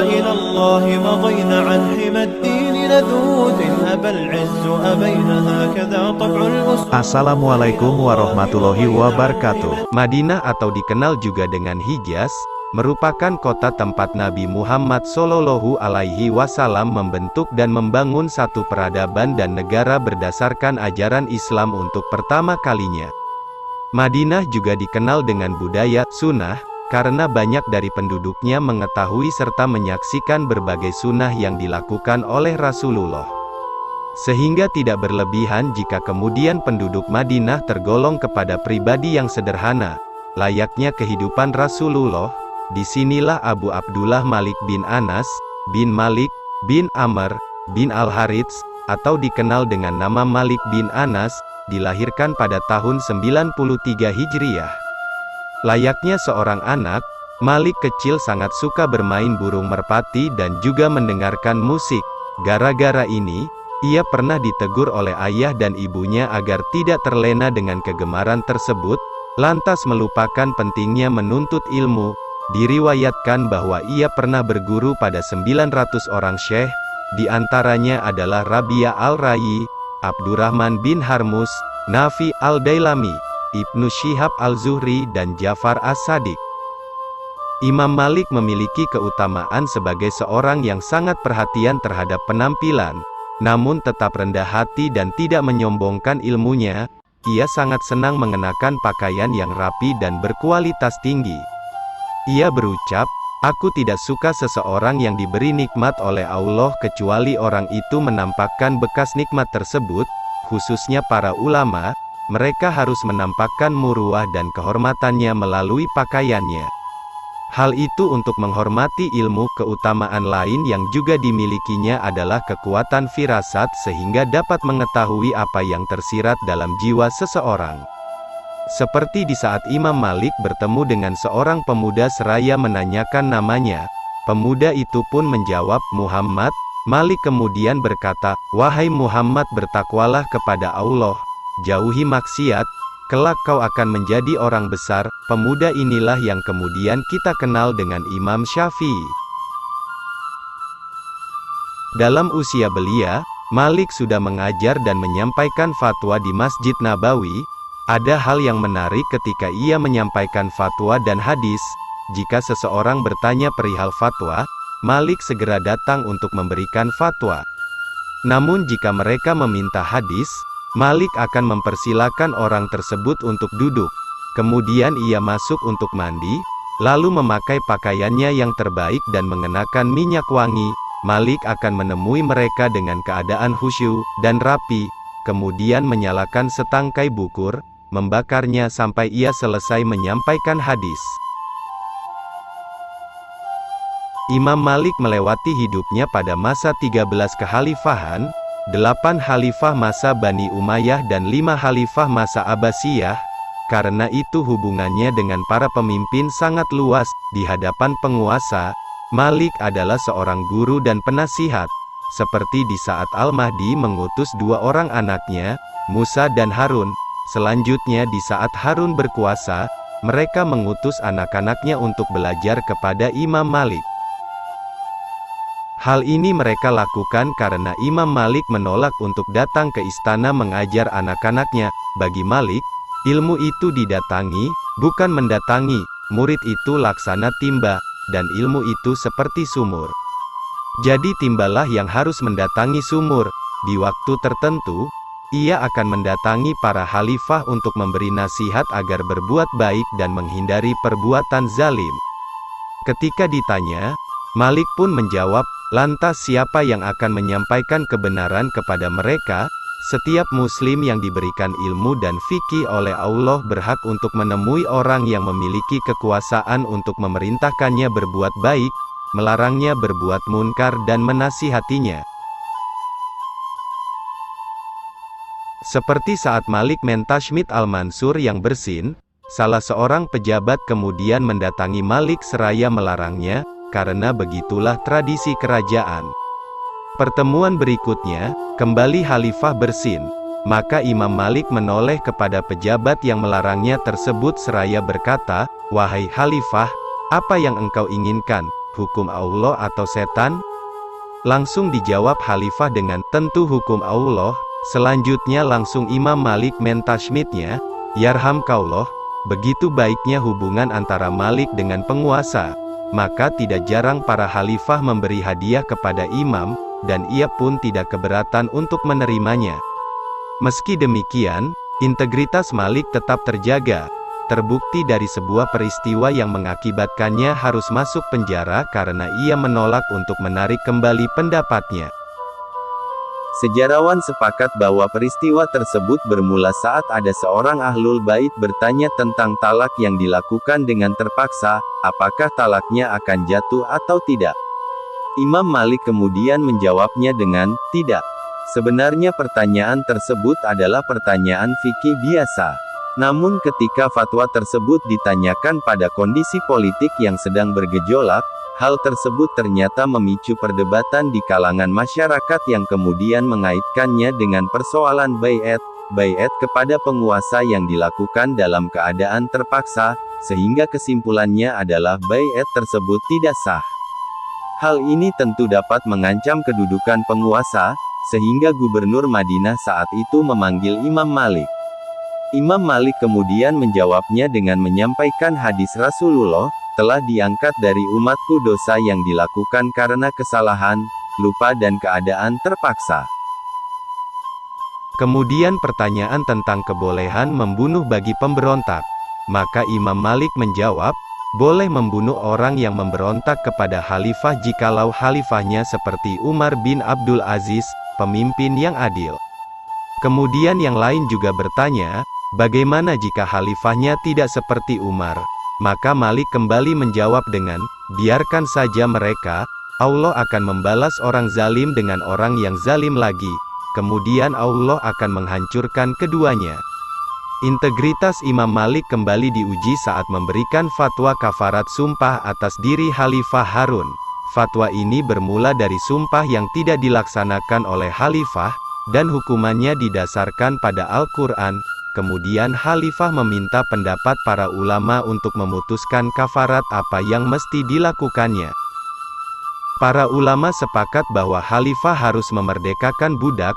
إلى الله مضينا عن حمى الدين نذود إن أبى العز أبينا هكذا طبع الأسود. Assalamualaikum warahmatullahi wabarakatuh. Madinah atau dikenal juga dengan Hijaz, merupakan kota tempat Nabi Muhammad Shallallahu Alaihi Wasallam membentuk dan membangun satu peradaban dan negara berdasarkan ajaran Islam untuk pertama kalinya. Madinah juga dikenal dengan budaya sunnah, karena banyak dari penduduknya mengetahui serta menyaksikan berbagai sunnah yang dilakukan oleh Rasulullah. Sehingga tidak berlebihan jika kemudian penduduk Madinah tergolong kepada pribadi yang sederhana, layaknya kehidupan Rasulullah. Disinilah Abu Abdullah Malik bin Anas, bin Malik, bin Amr, bin Al-Harits, atau dikenal dengan nama Malik bin Anas, dilahirkan pada tahun 93 Hijriah. Layaknya seorang anak, Malik kecil sangat suka bermain burung merpati dan juga mendengarkan musik. Gara-gara ini, ia pernah ditegur oleh ayah dan ibunya agar tidak terlena dengan kegemaran tersebut, lantas melupakan pentingnya menuntut ilmu. Diriwayatkan bahwa ia pernah berguru pada 900 orang syekh, di antaranya adalah Rabi'a al-Rayi, Abdurrahman bin Harmus, Nafi al-Dailami, Ibnu Syihab al-Zuhri dan Ja'far as-Sadiq. Imam Malik memiliki keutamaan sebagai seorang yang sangat perhatian terhadap penampilan, namun tetap rendah hati dan tidak menyombongkan ilmunya. Ia sangat senang mengenakan pakaian yang rapi dan berkualitas tinggi. Ia berucap, "Aku tidak suka seseorang yang diberi nikmat oleh Allah kecuali orang itu menampakkan bekas nikmat tersebut, khususnya para ulama, mereka harus menampakkan muruah dan kehormatannya melalui pakaiannya." Hal itu untuk menghormati ilmu. Keutamaan lain yang juga dimilikinya adalah kekuatan firasat sehingga dapat mengetahui apa yang tersirat dalam jiwa seseorang. Seperti di saat Imam Malik bertemu dengan seorang pemuda seraya menanyakan namanya, pemuda itu pun menjawab, "Muhammad." Malik kemudian berkata, "Wahai Muhammad, bertakwalah kepada Allah, jauhi maksiat, kelak kau akan menjadi orang besar." Pemuda inilah yang kemudian kita kenal dengan Imam Syafi'i. Dalam usia belia, Malik sudah mengajar dan menyampaikan fatwa di Masjid Nabawi. Ada hal yang menarik ketika ia menyampaikan fatwa dan hadis. Jika seseorang bertanya perihal fatwa, Malik segera datang untuk memberikan fatwa. Namun jika mereka meminta hadis, Malik akan mempersilakan orang tersebut untuk duduk. Kemudian ia masuk untuk mandi, lalu memakai pakaiannya yang terbaik dan mengenakan minyak wangi. Malik akan menemui mereka dengan keadaan khusyuk dan rapi, kemudian menyalakan setangkai bukur, membakarnya sampai ia selesai menyampaikan hadis. Imam Malik melewati hidupnya pada masa 13 kekhalifahan, 8 khalifah masa Bani Umayyah dan 5 khalifah masa Abbasiyah. Karena itu hubungannya dengan para pemimpin sangat luas. Di hadapan penguasa, Malik adalah seorang guru dan penasihat. Seperti di saat Al-Mahdi mengutus 2 orang anaknya, Musa dan Harun. Selanjutnya di saat Harun berkuasa, mereka mengutus anak-anaknya untuk belajar kepada Imam Malik. Hal ini mereka lakukan karena Imam Malik menolak untuk datang ke istana mengajar anak-anaknya. Bagi Malik, ilmu itu didatangi, bukan mendatangi. Murid itu laksana timba, dan ilmu itu seperti sumur. Jadi timbalah yang harus mendatangi sumur. Di waktu tertentu, ia akan mendatangi para khalifah untuk memberi nasihat agar berbuat baik dan menghindari perbuatan zalim. Ketika ditanya, Malik pun menjawab, "Lantas siapa yang akan menyampaikan kebenaran kepada mereka?" Setiap muslim yang diberikan ilmu dan fikih oleh Allah berhak untuk menemui orang yang memiliki kekuasaan untuk memerintahkannya berbuat baik, melarangnya berbuat munkar dan menasihatinya. Seperti saat Malik mentashmid Al-Mansur yang bersin, salah seorang pejabat kemudian mendatangi Malik seraya melarangnya, karena begitulah tradisi kerajaan. Pertemuan berikutnya, kembali Khalifah bersin. Maka Imam Malik menoleh kepada pejabat yang melarangnya tersebut seraya berkata, "Wahai Khalifah, apa yang engkau inginkan?" hukum Allah atau setan? Langsung dijawab Khalifah dengan, tentu hukum Allah. Selanjutnya langsung Imam Malik mentashmidnya, yarhamkallah, begitu baiknya hubungan antara Malik dengan penguasa, maka tidak jarang para khalifah memberi hadiah kepada imam, dan ia pun tidak keberatan untuk menerimanya. Meski demikian, integritas Malik tetap terjaga, terbukti dari sebuah peristiwa yang mengakibatkannya harus masuk penjara karena ia menolak untuk menarik kembali pendapatnya. Sejarawan sepakat bahwa peristiwa tersebut bermula saat ada seorang ahlul bait bertanya tentang talak yang dilakukan dengan terpaksa, apakah talaknya akan jatuh atau tidak. Imam Malik kemudian menjawabnya dengan, tidak. Sebenarnya pertanyaan tersebut adalah pertanyaan fikih biasa. Namun ketika fatwa tersebut ditanyakan pada kondisi politik yang sedang bergejolak, hal tersebut ternyata memicu perdebatan di kalangan masyarakat yang kemudian mengaitkannya dengan persoalan baiat kepada penguasa yang dilakukan dalam keadaan terpaksa, sehingga kesimpulannya adalah baiat tersebut tidak sah. Hal ini tentu dapat mengancam kedudukan penguasa, sehingga gubernur Madinah saat itu memanggil Imam Malik. Imam Malik kemudian menjawabnya dengan menyampaikan hadis Rasulullah, telah diangkat dari umatku dosa yang dilakukan karena kesalahan, lupa dan keadaan terpaksa. Kemudian pertanyaan tentang kebolehan membunuh bagi pemberontak. Maka Imam Malik menjawab, boleh membunuh orang yang memberontak kepada khalifah jikalau khalifahnya seperti Umar bin Abdul Aziz, pemimpin yang adil. Kemudian yang lain juga bertanya, bagaimana jika khalifahnya tidak seperti Umar? Maka Malik kembali menjawab dengan, biarkan saja mereka, Allah akan membalas orang zalim dengan orang yang zalim lagi, kemudian Allah akan menghancurkan keduanya. Integritas Imam Malik kembali diuji saat memberikan fatwa kafarat sumpah atas diri Khalifah Harun. Fatwa ini bermula dari sumpah yang tidak dilaksanakan oleh Khalifah, dan hukumannya didasarkan pada Al-Quran. Kemudian Khalifah meminta pendapat para ulama untuk memutuskan kafarat apa yang mesti dilakukannya. Para ulama sepakat bahwa Khalifah harus memerdekakan budak,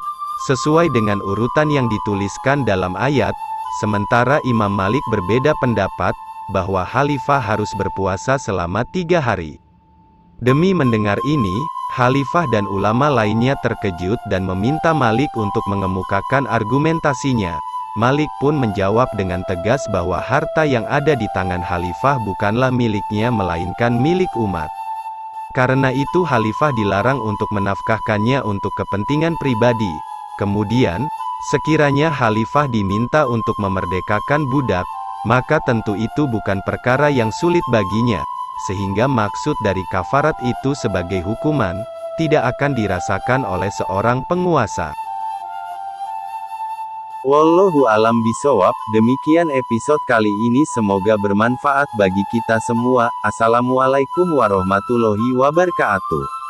sesuai dengan urutan yang dituliskan dalam ayat, sementara Imam Malik berbeda pendapat, bahwa Khalifah harus berpuasa selama 3 hari. Demi mendengar ini, Khalifah dan ulama lainnya terkejut dan meminta Malik untuk mengemukakan argumentasinya. Malik pun menjawab dengan tegas bahwa harta yang ada di tangan Khalifah bukanlah miliknya melainkan milik umat. Karena itu Khalifah dilarang untuk menafkahkannya untuk kepentingan pribadi. Kemudian, sekiranya Khalifah diminta untuk memerdekakan budak, maka tentu itu bukan perkara yang sulit baginya, sehingga maksud dari kafarat itu sebagai hukuman, tidak akan dirasakan oleh seorang penguasa. Wallahu alam bisawab, demikian episode kali ini, semoga bermanfaat bagi kita semua. Assalamualaikum warahmatullahi wabarakatuh.